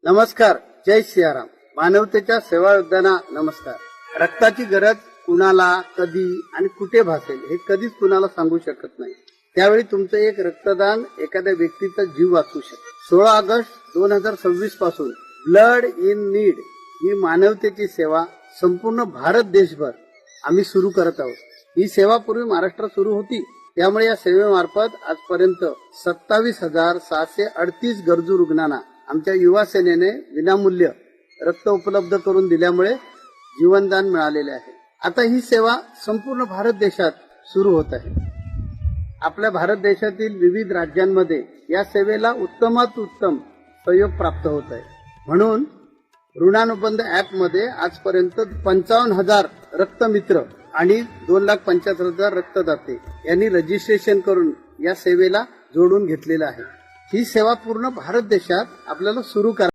नमस्कार, जय सियाराम. मानवतेच्या सेवा योद्धांना नमस्कार. रक्ताची गरज कुणाला कधी आणि कुठे भासेल हे कधीच कुणाला सांगू शकत नाही. त्यावेळी तुमचं एक रक्तदान एखाद्या व्यक्तीचा जीव वाचवू शकते. 16 ऑगस्ट 2026 पासून ब्लड इन नीड ही मानवतेची सेवा संपूर्ण भारत देशभर आम्ही सुरू करत आहोत. ही सेवा पूर्वी महाराष्ट्रात सुरू होती, त्यामुळे या सेवेमार्फत आजपर्यंत 27,638 गरजू रुग्णांना आमच्या युवा सेनेने विनामूल्य रक्त उपलब्ध करून दिल्यामुळे जीवनदान मिळालेले आहे. आता ही सेवा संपूर्ण भारत देशात सुरू होत आहे. आपल्या भारत देशातील विविध राज्यांमध्ये या सेवेला उत्तमात उत्तम सहयोग प्राप्त होत आहे. म्हणून ऋणानुबंध ऍप मध्ये आजपर्यंत 55,000 रक्तमित्र आणि 2,75,000 रक्तदाते यांनी रजिस्ट्रेशन करून या सेवेला जोडून घेतलेलं आहे. ही सेवा पूर्ण भारत देशात आपल्याला सुरू करा.